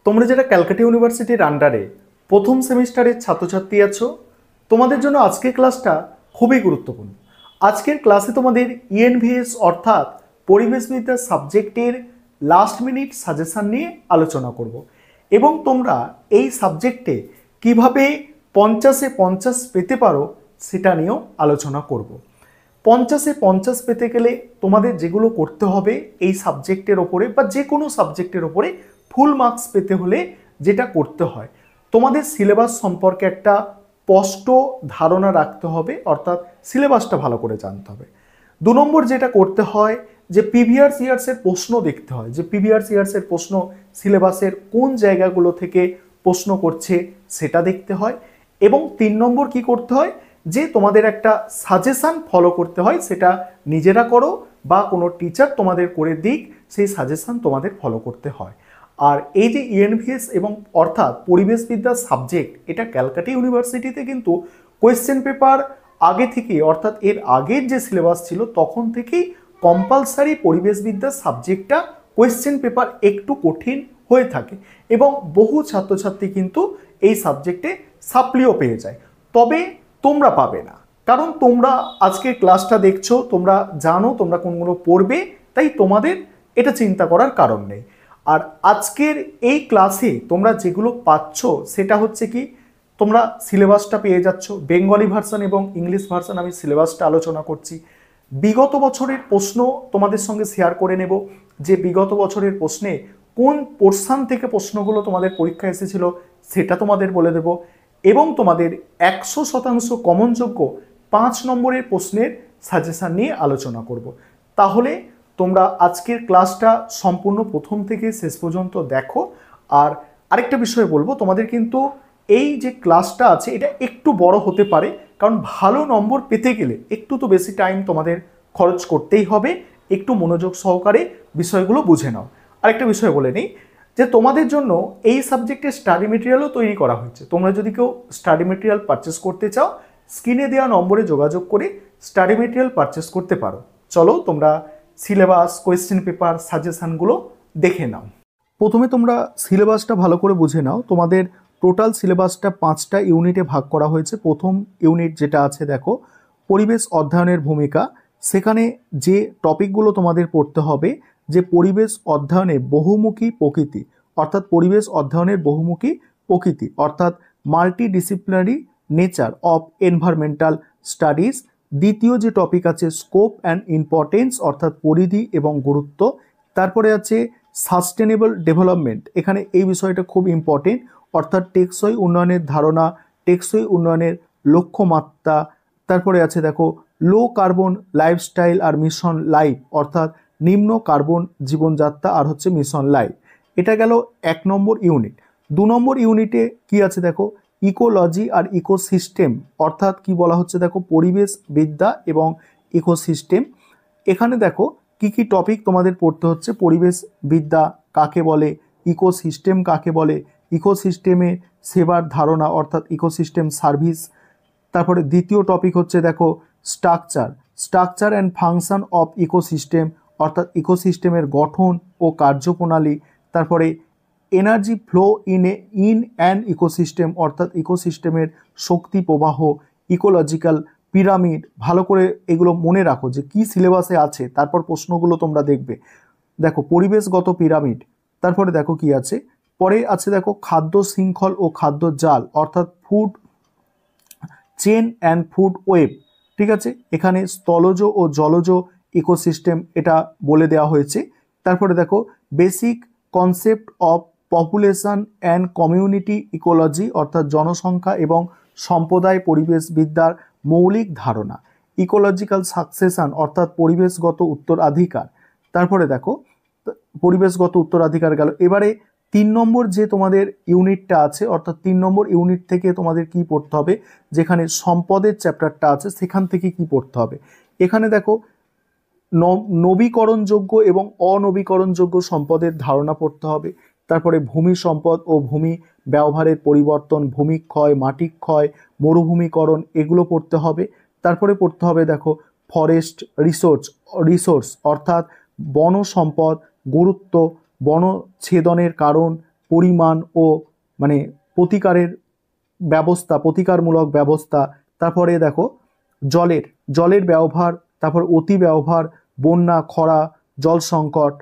তোমরা যারা ক্যালকাটা ইউনিভার্সিটির আন্ডারে প্রথম সেমিস্টারের ছাত্রছাত্রী আছো, তোমাদের জন্য আজকের ক্লাসটা খুবই গুরুত্বপূর্ণ। আজকের ক্লাসে তোমাদের ইএনভিএস অর্থাৎ পরিবেশবিদ্যা সাবজেক্টের লাস্ট মিনিট সাজেশন নিয়ে আলোচনা করব এবং তোমরা এই সাবজেক্টে কিভাবে 50-এ 50 পেতে পারো সেটা নিয়েও আলোচনা করব। 50-এ 50 পেতে গেলে তোমাদের যেগুলো করতে হবে এই সাবজেক্টের ওপরে বা যে কোনো সাবজেক্টের ওপরে ফুল মার্কস পেতে হলে যেটা করতে হয়, তোমাদের সিলেবাস সম্পর্কে একটা স্পষ্ট ধারণা রাখতে হবে, অর্থাৎ সিলেবাসটা ভালো করে জানতে হবে। 2 নম্বর যেটা করতে হয় যে প্রিভিয়াস ইয়ার্সের প্রশ্ন দেখতে হয়, যে প্রিভিয়াস ইয়ার্সের প্রশ্ন সিলেবাসের কোন জায়গাগুলো থেকে প্রশ্ন করছে সেটা দেখতে হয়। এবং 3 নম্বর কি করতে হয় যে তোমাদের একটা সাজেশান ফলো করতে হয়, সেটা নিজেরা করো বা কোনো টিচার তোমাদের করে দিক, সেই সাজেশান তোমাদের ফলো করতে হয়। আর এই যে ইএনভিএস এবং অর্থাৎ পরিবেশবিদ্যা সাবজেক্ট, এটা ক্যালকাটা ইউনিভার্সিটিতে কিন্তু কোয়েশ্চেন পেপার আগে থেকে অর্থাৎ এর আগের যে সিলেবাস ছিল তখন থেকেই কম্পালসারি পরিবেশবিদ্যা সাবজেক্টটা কোয়েশ্চেন পেপার একটু কঠিন হয়ে থাকে এবং বহু ছাত্রছাত্রী কিন্তু এই সাবজেক্টে সাপ্লিও পেয়ে যায়। তবে তোমরা পাবে না, কারণ তোমরা আজকের ক্লাসটা দেখছো, তোমরা জানো তোমরা কোনগুলো পড়বে, তাই তোমাদের এটা চিন্তা করার কারণ নেই। আর আজকের এই ক্লাসে তোমরা যেগুলো পাচ্ছ সেটা হচ্ছে কি, তোমরা সিলেবাসটা পেয়ে যাচ্ছ, বেঙ্গলি ভার্সন এবং ইংলিশ ভার্সন। আমি সিলেবাসটা আলোচনা করছি, বিগত বছরের প্রশ্ন তোমাদের সঙ্গে শেয়ার করে নেব, যে বিগত বছরের প্রশ্নে কোন পোর্শন থেকে প্রশ্নগুলো তোমাদের পরীক্ষায় এসেছিল সেটা তোমাদের বলে দেব এবং তোমাদের 100% কমনযোগ্য 5 নম্বরের প্রশ্নের সাজেশান নিয়ে আলোচনা করব। তাহলে তোমরা আজকের ক্লাসটা সম্পূর্ণ প্রথম থেকে শেষ পর্যন্ত দেখো। আর আরেকটা বিষয় বলবো, তোমাদের কিন্তু এই যে ক্লাসটা আছে এটা একটু বড় হতে পারে, কারণ ভালো নম্বর পেতে গেলে একটু তো বেশি টাইম তোমাদের খরচ করতেই হবে, একটু মনোযোগ সহকারে বিষয়গুলো বুঝে নাও। আরেকটা বিষয় বলে নিই যে তোমাদের জন্য এই সাবজেক্টের স্টাডি মেটেরিয়ালও তৈরি করা হয়েছে। তোমরা যদি কেউ স্টাডি মেটেরিয়াল পারচেস করতে চাও, স্ক্রিনে দেওয়া নম্বরে যোগাযোগ করে স্টাডি মেটেরিয়াল পারচেস করতে পারো। চলো তোমরা সিলেবাস, কোয়েশ্চেন পেপার, সাজেশানগুলো দেখে নাও। প্রথমে তোমরা সিলেবাসটা ভালো করে বুঝে নাও। তোমাদের টোটাল সিলেবাসটা 5টা ইউনিটে ভাগ করা হয়েছে। প্রথম ইউনিট যেটা আছে দেখো, পরিবেশ অধ্যয়নের ভূমিকা। সেখানে যে টপিকগুলো তোমাদের পড়তে হবে, যে পরিবেশ অধ্যয়নে বহুমুখী প্রকৃতি, অর্থাৎ পরিবেশ অধ্যয়নের বহুমুখী প্রকৃতি অর্থাৎ multidisciplinary nature of environmental studies. দ্বিতীয় যে টপিক আছে স্কোপ অ্যান্ড ইম্পর্টেন্স অর্থাৎ পরিধি এবং গুরুত্ব। তারপরে আছে সাস্টেনেবল ডেভেলপমেন্ট, এখানে এই বিষয়টা খুব ইম্পর্টেন্ট, অর্থাৎ টেকসই উন্নয়নের ধারণা, টেকসই উন্নয়নের লক্ষ্যমাত্রা। তারপরে আছে দেখো লো কার্বন লাইফস্টাইল আর মিশন লাইফ, অর্থাৎ নিম্ন কার্বন জীবনযাত্রা আর হচ্ছে মিশন লাইফ। এটা গেল 1 নম্বর ইউনিট। 2 নম্বর ইউনিটে কি আছে দেখো, ইকোলজি আর ইকোসিস্টেম, অর্থাৎ কি বলা হচ্ছে দেখো, পরিবেশ বিদ্যা এবং ইকোসিস্টেম। এখানে দেখো কি কি টপিক তোমাদের পড়তে হচ্ছে, পরিবেশ বিদ্যা কাকে বলে, ইকোসিস্টেম কাকে বলে, ইকোসিস্টেমে সেবার ধারণা অর্থাৎ ইকোসিস্টেম সার্ভিস। তারপরে দ্বিতীয় টপিক হচ্ছে দেখো structure and function of ecosystem, অর্থাৎ ইকোসিস্টেমের গঠন ও কার্যপ্রণালী। তারপরে energy flow in an ecosystem, অর্থাৎ ইকোসিস্টেমের শক্তি প্রবাহ। ইকোলজিক্যাল পিরামিড, ভালো করে এগুলো মনে রাখো যে কি সিলেবাসে আছে, তারপর প্রশ্নগুলো তোমরা দেখবে। দেখো পরিবেশগত পিরামিড, তারপরে দেখো কি আছে, পরে আছে দেখো খাদ্য শৃঙ্খল ও খাদ্য জাল, অর্থাৎ food chain and food web. ঠিক আছে, এখানে স্থলজ ও জলজ ইকোসিস্টেম এটা বলে দেওয়া হয়েছে। তারপরে দেখো basic concept of population and community ecology, অর্থাৎ জনসংখ্যা এবং সম্প্রদায় পরিবেশবিদ্যার মৌলিক ধারণা। ইকোলজিক্যাল সাকসেশন, অর্থাৎ পরিবেশগত উত্তরাধিকার। তারপরে দেখো পরিবেশগত উত্তরাধিকার গেল। এবারে 3 নম্বর যে তোমাদের ইউনিটটা আছে, অর্থাৎ 3 নম্বর ইউনিট থেকে তোমাদের কি পড়তে হবে, যেখানে সম্পদের চ্যাপ্টারটা আছে সেখান থেকে কি পড়তে হবে। এখানে দেখো নবীকরণযোগ্য এবং অনবীকরণযোগ্য সম্পদের ধারণা পড়তে হবে। তারপরে ভূমি সম্পদ ও ভূমি ব্যবহারের পরিবর্তন, ভূমিক্ষয়, মাটিক্ষয়, মরুভূমিকরণ, এগুলো পড়তে হবে। তারপরে পড়তে হবে দেখো ফরেস্ট রিসোর্স অর্থাৎ বন সম্পদ, গুরুত্ব, বনচ্ছেদনের কারণ, পরিমাণ ও মানে প্রতিকারের ব্যবস্থা, প্রতিকারমূলক ব্যবস্থা। তারপরে দেখো জলের ব্যবহার, তারপর অতি ব্যবহার, বন্যা, খরা, জল সংকট।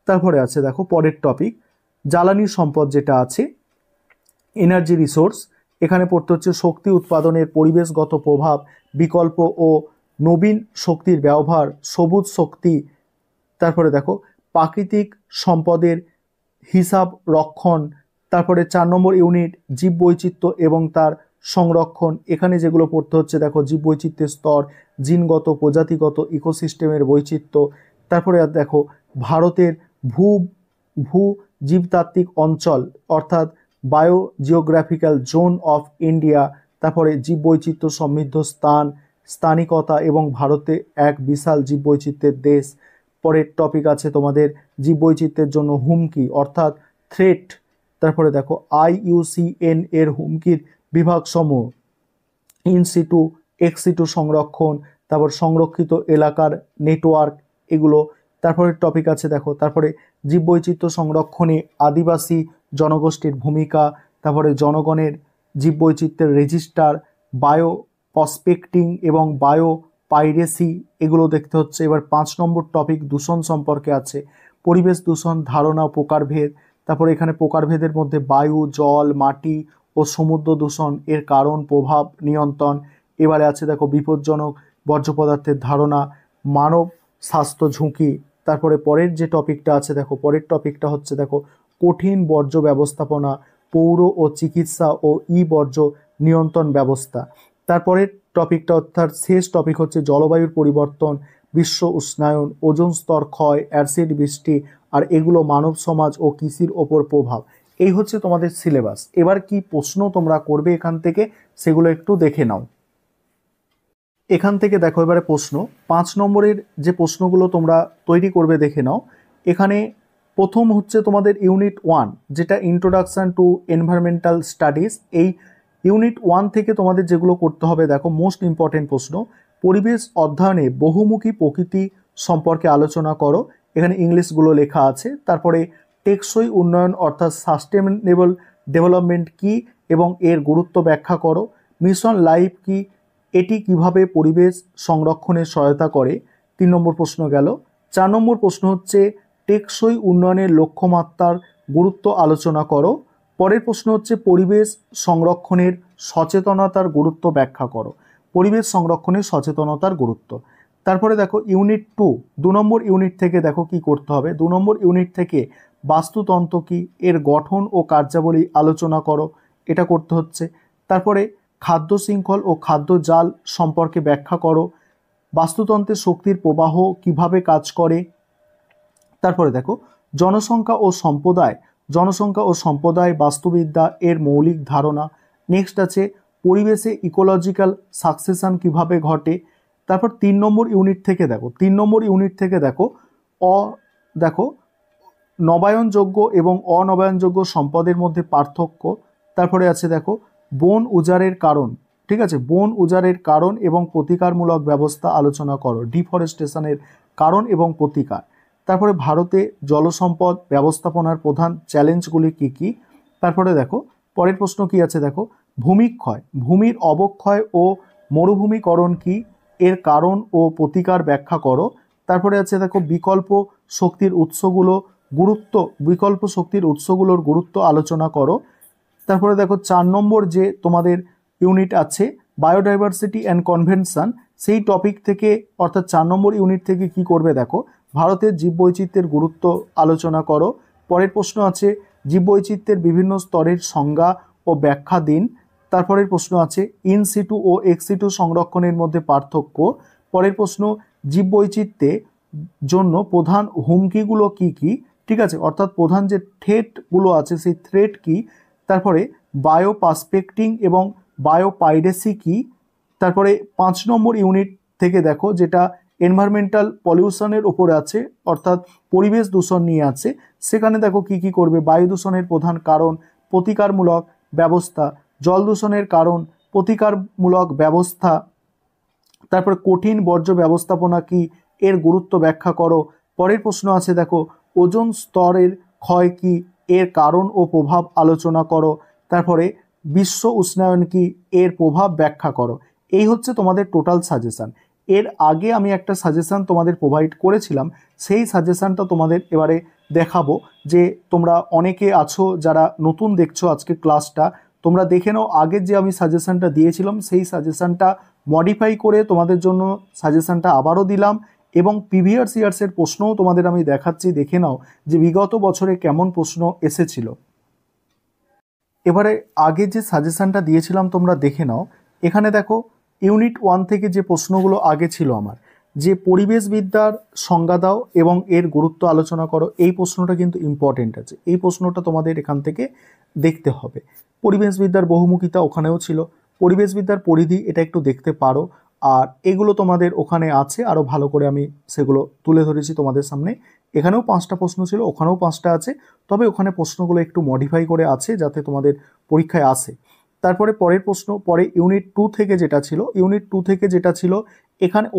তারপরে আছে দেখো পরের টপিক জ্বালানি সম্পদ যেটা আছে এনার্জি রিসোর্স। এখানে পড়তে হচ্ছে শক্তি উৎপাদনের পরিবেশগত প্রভাব, বিকল্প ও নবীন শক্তির ব্যবহার, সবুজ শক্তি। তারপরে দেখো প্রাকৃতিক সম্পদের হিসাব রক্ষণ। তারপরে 4 নম্বর ইউনিট জীববৈচিত্র্য এবং তার সংরক্ষণ। এখানে যেগুলো পড়তে হচ্ছে দেখো জীববৈচিত্র্যের স্তর, জিনগত, প্রজাতিগত, ইকোসিস্টেমের বৈচিত্র্য। তারপরে আর দেখো ভারতের ভূ ভূ জীবতাত্ত্বিক অঞ্চল অর্থাৎ বায়োজিওগ্রাফিক্যাল জোন অফ ইন্ডিয়া। তারপরে জীববৈচিত্র্য সমৃদ্ধ স্থান, স্থানিকতা এবং ভারতে এক বিশাল জীববৈচিত্র্যের দেশ। পরের টপিক আছে তোমাদের জীববৈচিত্র্যের জন্য হুমকি অর্থাৎ থ্রেট। তারপরে দেখো IUCN এর হুমকির বিভাগসমূহ, ইনসিটু, এক্সিটু সংরক্ষণ, তারপর সংরক্ষিত এলাকার নেটওয়ার্ক এগুলো। তারপরে টপিক আছে দেখো তারপরে জীববৈচিত্র্য সংরক্ষণে আদিবাসী জনগোষ্ঠীর ভূমিকা, তারপরে জনগণের জীববৈচিত্র্যের রেজিস্টার, বায়ো প্রসপেক্টিং এবং বায়ো পাইরেসি এগুলো দেখতে হচ্ছে। এবার 5 নম্বর টপিক দূষণ সম্পর্কে আছে, পরিবেশ দূষণ ধারণা ও প্রকারভেদ। তারপরে এখানে প্রকারভেদের মধ্যে বায়ু, জল, মাটি ও সমুদ্র দূষণ, এর কারণ, প্রভাব, নিয়ন্ত্রণ। এবারে আছে দেখো বিপজ্জনক বর্জ্য পদার্থের ধারণা, মানব স্বাস্থ্য ঝুঁকি। তারপরে পরের যে টপিকটা আছে দেখো পরের টপিকটা হচ্ছে দেখো কঠিন বর্জ্য ব্যবস্থাপনা, পৌর ও চিকিৎসা ও বর্জ্য নিয়ন্ত্রণ ব্যবস্থা। তারপরের টপিকটা অর্থাৎ শেষ টপিক হচ্ছে জলবায়ুর পরিবর্তন, বিশ্ব উষ্ণায়ন, ওজোন স্তর ক্ষয়, অ্যাসিড বৃষ্টি, আর এগুলো মানব সমাজ ও কৃষির ওপর প্রভাব। এই হচ্ছে তোমাদের সিলেবাস। এবার কি প্রশ্ন তোমরা করবে এখান থেকে সেগুলো একটু দেখে নাও। এখান থেকে দেখো এবারে প্রশ্ন 5 নম্বরের যে প্রশ্নগুলো তোমরা তৈরি করবে দেখে নাও। এখানে প্রথম হচ্ছে তোমাদের ইউনিট 1 যেটা ইন্ট্রোডাকশন টু এনভায়রনমেন্টাল স্টাডিজ। এই ইউনিট 1 থেকে তোমাদের যেগুলো করতে হবে দেখো মোস্ট ইম্পর্টেন্ট প্রশ্ন, পরিবেশ অধ্যয়নে বহুমুখী প্রকৃতি সম্পর্কে আলোচনা করো। এখানে ইংলিশগুলো লেখা আছে। তারপরে টেকসই উন্নয়ন অর্থাৎ সাস্টেনেবল ডেভেলপমেন্ট কি এবং এর গুরুত্ব ব্যাখ্যা করো। মিশন লাইফ কি, এটি কিভাবে পরিবেশ সংরক্ষণে সহায়তা করে। 3 নম্বর প্রশ্ন গেল। 4 নম্বর প্রশ্ন হচ্ছে টেকসই উন্নয়নের লক্ষ্যমাত্রার গুরুত্ব আলোচনা করো। পরের প্রশ্ন হচ্ছে পরিবেশ সংরক্ষণের সচেতনতার গুরুত্ব ব্যাখ্যা করো। পরিবেশ সংরক্ষণের সচেতনতার গুরুত্ব। তারপরে দেখো ইউনিট 2 নম্বর ইউনিট থেকে দেখো কি করতে হবে। 2 নম্বর ইউনিট থেকে বাস্তুতন্ত্র কি, এর গঠন ও কার্যাবলী আলোচনা করো, এটা করতে হচ্ছে। তারপরে খাদ্য শৃঙ্খল ও খাদ্য জাল সম্পর্কে ব্যাখ্যা করো। বাস্তুতন্ত্রের শক্তির প্রবাহ কিভাবে কাজ করে। তারপরে দেখো জনসংখ্যা ও সম্প্রদায় বাস্তুবিদ্যা এর মৌলিক ধারণা। নেক্সট আছে পরিবেশে ইকোলজিক্যাল সাকসেশন কিভাবে ঘটে। তারপর 3 নম্বর ইউনিট থেকে দেখো 3 নম্বর ইউনিট থেকে দেখো দেখো নবায়নযোগ্য এবং অনবায়নযোগ্য সম্পদের মধ্যে পার্থক্য। তারপরে আছে দেখো বন উজাড়ের কারণ, ঠিক আছে, বন উজাড়ের কারণ এবং প্রতিকারমূলক ব্যবস্থা আলোচনা করো, ডিফরেস্টেশনের কারণ এবং প্রতিকার। তারপরে ভারতে জলসম্পদ ব্যবস্থাপনার প্রধান চ্যালেঞ্জগুলি কি কি। তারপরে দেখো পরের প্রশ্ন কি আছে দেখো ভূমিক্ষয়, ভূমির অবক্ষয় ও মরুভূমিকরণ কি, এর কারণ ও প্রতিকার ব্যাখ্যা করো। তারপরে আছে দেখো বিকল্প শক্তির উৎসগুলোর গুরুত্ব আলোচনা করো। তারপরে দেখো 4 নম্বর যে তোমাদের ইউনিট আছে বায়োডাইভার্সিটি অ্যান্ড কনভেনশন, সেই টপিক থেকে অর্থাৎ 4 নম্বর ইউনিট থেকে কি করবে দেখো ভারতের জীববৈচিত্র্যের গুরুত্ব আলোচনা করো। পরের প্রশ্ন আছে জীববৈচিত্র্যের বিভিন্ন স্তরের সংজ্ঞা ও ব্যাখ্যা দিন। তারপরের প্রশ্ন আছে ইনসিটু ও এক্সিটু সংরক্ষণের মধ্যে পার্থক্য। পরের প্রশ্ন জীববৈচিত্র্যের জন্য প্রধান হুমকিগুলো কি কি, ঠিক আছে, অর্থাৎ প্রধান যে থ্রেটগুলো আছে সেই থ্রেট কি। তারপরে বায়ো পার্সপেক্টিং এবং বায়ো পাইরেসি কি। তারপরে 5 নম্বর ইউনিট থেকে দেখো যেটা এনভায়রনমেন্টাল পলিউশনের ওপরে আছে অর্থাৎ পরিবেশ দূষণ নিয়ে আছে, সেখানে দেখো কি কি করবে বায়ু দূষণের প্রধান কারণ, প্রতিকারমূলক ব্যবস্থা, জল দূষণের কারণ, প্রতিকারমূলক ব্যবস্থা। তারপরে কঠিন বর্জ্য ব্যবস্থাপনা কি, এর গুরুত্ব ব্যাখ্যা করো। পরের প্রশ্ন আছে দেখো ওজোন স্তরের ক্ষয় কি, এর কারণ ও প্রভাব আলোচনা করো। তারপরে বিশ্ব উষ্ণায়ন কি, এর প্রভাব ব্যাখ্যা করো। এই হচ্ছে তোমাদের টোটাল সাজেশান। এর আগে আমি একটা সাজেশান তোমাদের প্রোভাইড করেছিলাম, সেই সাজেশানটা তোমাদের এবারে দেখাবো। যে তোমরা অনেকে আছো যারা নতুন দেখছো আজকে ক্লাসটা, তোমরা দেখে নাও আগের যে আমি সাজেশানটা দিয়েছিলাম সেই সাজেশানটা মডিফাই করে তোমাদের জন্য সাজেশানটা আবারও দিলাম, এবং প্রিভিয়াস ইয়ার্সের প্রশ্নও তোমাদের আমি দেখাচ্ছি, দেখে নাও যে বিগত বছরে কেমন প্রশ্ন এসেছিল। এবারে আগে যে সাজেশানটা দিয়েছিলাম তোমরা দেখে নাও। এখানে দেখো ইউনিট 1 থেকে যে প্রশ্নগুলো আগে ছিল আমার, যে পরিবেশবিদ্যার সংজ্ঞা দাও এবং এর গুরুত্ব আলোচনা করো, এই প্রশ্নটা কিন্তু ইম্পর্টেন্ট আছে। এই প্রশ্নটা তোমাদের এখান থেকে দেখতে হবে। পরিবেশবিদ্যার বহুমুখিতা ওখানেও ছিল, পরিবেশবিদ্যার পরিধি এটা একটু দেখতে পারো। আর এগুলো তোমাদের ওখানে আছে, আরও ভালো করে আমি সেগুলো তুলে ধরেছি তোমাদের সামনে। এখানেও 5টা প্রশ্ন ছিল, ওখানেও 5টা আছে, তবে ওখানে প্রশ্নগুলো একটু মডিফাই করে আছে যাতে তোমাদের পরীক্ষায় আসে। তারপরে পরের প্রশ্ন, পরে ইউনিট 2 থেকে যেটা ছিল, ইউনিট 2 থেকে যেটা ছিল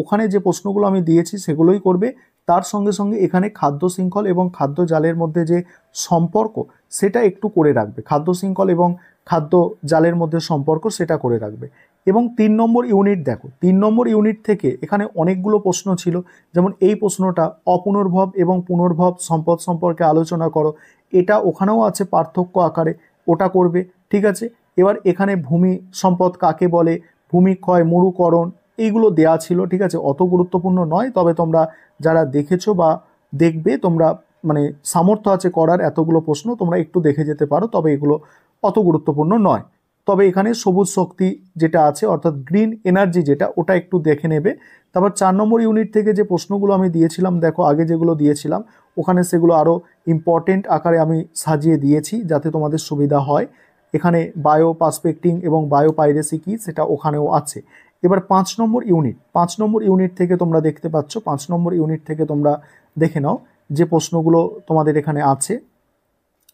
ওখানে যে প্রশ্নগুলো আমি দিয়েছি সেগুলোই করবে। তার সঙ্গে সঙ্গে এখানে খাদ্য শৃঙ্খল এবং খাদ্য জালের মধ্যে যে সম্পর্ক সেটা একটু করে রাখবে, খাদ্য শৃঙ্খল এবং খাদ্য জালের মধ্যে সম্পর্ক সেটা করে রাখবে। এবং 3 নম্বর ইউনিট দেখো, 3 নম্বর ইউনিট থেকে এখানে অনেকগুলো প্রশ্ন ছিল, যেমন এই প্রশ্নটা অপুনর্ভব এবং পুনর্ভব সম্পদ সম্পর্কে আলোচনা করো, এটা ওখানেও আছে পার্থক্য আকারে, ওটা করবে। ঠিক আছে, এবার এখানে ভূমি সম্পদ কাকে বলে, ভূমিক্ষয়, মরুকরণ, এইগুলো দেয়া ছিল। ঠিক আছে, অত গুরুত্বপূর্ণ নয়, তবে তোমরা যারা দেখেছো বা দেখবে, তোমরা মানে সামর্থ্য আছে করার এতগুলো প্রশ্ন, তোমরা একটু দেখে যেতে পারো, তবে এগুলো অত গুরুত্বপূর্ণ নয়। তবে এখানে সবুজ শক্তি যেটা আছে অর্থাৎ গ্রিন এনার্জি যেটা, ওটা একটু দেখে নেবে। তারপর 4 নম্বর ইউনিট থেকে যে প্রশ্নগুলো আমি দিয়েছিলাম, দেখো আগে যেগুলো দিয়েছিলাম ওখানে সেগুলো আরও ইম্পর্টেন্ট আকারে আমি সাজিয়ে দিয়েছি যাতে তোমাদের সুবিধা হয়। এখানে বায়ো পার্সপেক্টিং এবং বায়ো পাইরেসি কী সেটা ওখানেও আছে। এবার 5 নম্বর ইউনিট, 5 নম্বর ইউনিট থেকে তোমরা দেখতে পাচ্ছ, 5 নম্বর ইউনিট থেকে তোমরা দেখে নাও যে প্রশ্নগুলো তোমাদের এখানে আছে।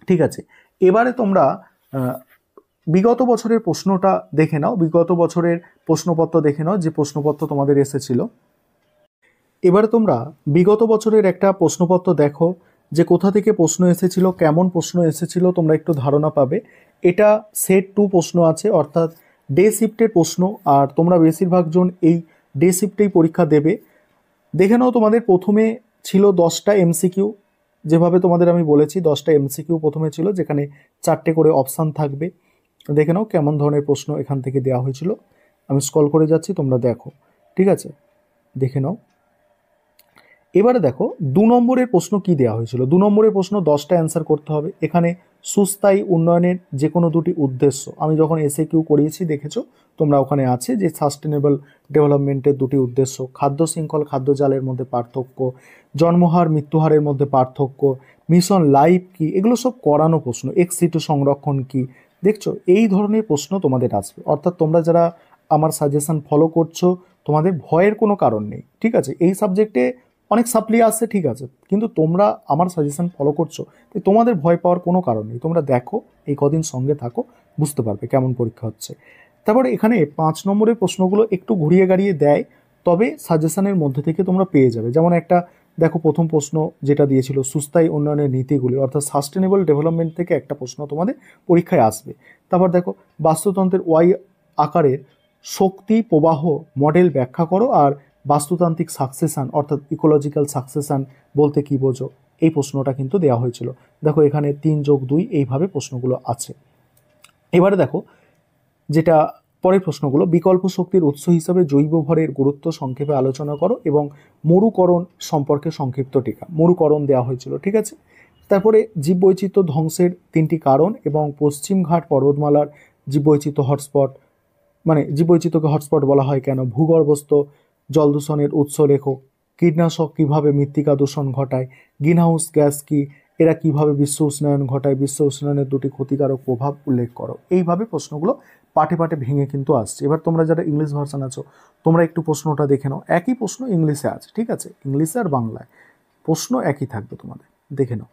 ঠিক আছে, এবারে তোমরা বিগত বছরের প্রশ্নটা দেখে নাও, বিগত বছরের প্রশ্নপত্র দেখে নাও যে প্রশ্নপত্র তোমাদের এসেছিল। এবারে তোমরা বিগত বছরের একটা প্রশ্নপত্র দেখো যে কোথা থেকে প্রশ্ন এসেছিল, কেমন প্রশ্ন এসেছিল, তোমরা একটু ধারণা পাবে। এটা সেট 2 প্রশ্ন আছে, অর্থাৎ ডে শিফটের প্রশ্ন, আর তোমরা বেশিরভাগ জন এই ডে শিফটেই পরীক্ষা দেবে। দেখে নাও তোমাদের প্রথমে ছিল 10টা এমসিকিউ, যেভাবে তোমাদের আমি বলেছি 10টা এমসিকিউ প্রথমে ছিল, যেখানে 4টে করে অপশান থাকবে। দেখে নাও কেমন ধরনের প্রশ্ন এখান থেকে দেওয়া হয়েছিল। আমি স্ক্রল করে যাচ্ছি, তোমরা দেখো। ঠিক আছে, দেখে নাও। এবারে দেখো 2 নম্বরের প্রশ্ন কি দেওয়া হয়েছিল। 2 নম্বরের প্রশ্ন 10টা অ্যান্সার করতে হবে। এখানে সুস্থায়ী উন্নয়নের যে কোনো দুটি উদ্দেশ্য, আমি যখন এসএকিউ করিয়েছি দেখেছো তোমরা, ওখানে আছে যে সাস্টেনেবল ডেভেলপমেন্টের দুটি উদ্দেশ্য, খাদ্য শৃঙ্খল খাদ্য জালের মধ্যে পার্থক্য, জন্মহার মৃত্যুহারের মধ্যে পার্থক্য, মিশন লাইফ কি, এগুলো সব করানো প্রশ্ন, এক্স-সিটু সংরক্ষণ কি। দেখছো এই ধরনের প্রশ্ন তোমাদের আসবে, অর্থাৎ তোমরা যারা আমার সাজেশন ফলো করছো তোমাদের ভয়ের কোনো কারণ নেই। ঠিক আছে, এই সাবজেক্টে অনেক সাপ্লি আসছে, ঠিক আছে, কিন্তু তোমরা আমার সাজেশন ফলো করছো, তাই তোমাদের ভয় পাওয়ার কোনো কারণ নেই। তোমরা দেখো, এই কদিন সঙ্গে থাকো, বুঝতে পারবে কেমন পরীক্ষা হচ্ছে। তারপরে এখানে 5 নম্বরের প্রশ্নগুলো একটু ঘুরিয়ে গাড়িয়ে দেয়, তবে সাজেশনের মধ্যে থেকে তোমরা পেয়ে যাবে। যেমন একটা দেখো, প্রথম প্রশ্ন যেটা দিয়েছিল সুস্থায়ী উন্নয়নের নীতিগুলি, অর্থাৎ সাস্টেনেবল ডেভেলপমেন্ট থেকে একটা প্রশ্ন তোমাদের পরীক্ষায় আসবে। তারপর দেখো বাস্তুতন্ত্রের ওয়াই আকারের শক্তি প্রবাহ মডেল ব্যাখ্যা করো, আর বাস্তুতান্ত্রিক সাকসেশন অর্থাৎ ইকোলজিক্যাল সাকসেশন বলতে কি বোঝো, এই প্রশ্নটা কিন্তু দেওয়া হয়েছিল। দেখো এখানে 3+2 এইভাবে প্রশ্নগুলো আছে। এবারে দেখো যেটা পরের প্রশ্নগুলো, বিকল্প শক্তির উৎস হিসাবে জৈব ভরের গুরুত্ব সংক্ষেপে আলোচনা করো এবং মরুকরণ সম্পর্কে সংক্ষিপ্ত টিকা, মরুকরণ দেওয়া হয়েছিল। ঠিক আছে, তারপরে জীববৈচিত্র্য ধ্বংসের 3টি কারণ এবং পশ্চিমঘাট পর্বতমালার জীববৈচিত্র্য হটস্পট, মানে জীববৈচিত্র্যকে হটস্পট বলা হয় কেন, ভূগর্ভস্থ জল দূষণের উৎস লেখো, কীটনাশক কীভাবে মৃত্তিকা দূষণ ঘটায়, গ্রিনহাউস গ্যাস কি, এরা কিভাবে বিশ্ব উষ্ণায়ন ঘটায়, বিশ্ব উষ্ণায়নের 2টি ক্ষতিকারক প্রভাব উল্লেখ করো। এইভাবে প্রশ্নগুলো পাটে পাটে ভেঙে কিন্তু আসছে। এবার তোমরা যারা ইংলিশ ভার্সন আছো তোমরা একটু প্রশ্নটা দেখে নাও, একই প্রশ্ন ইংলিশে আছে। ঠিক আছে, ইংলিশে আর বাংলায় প্রশ্ন একই থাকবে, তোমাদের দেখে নাও।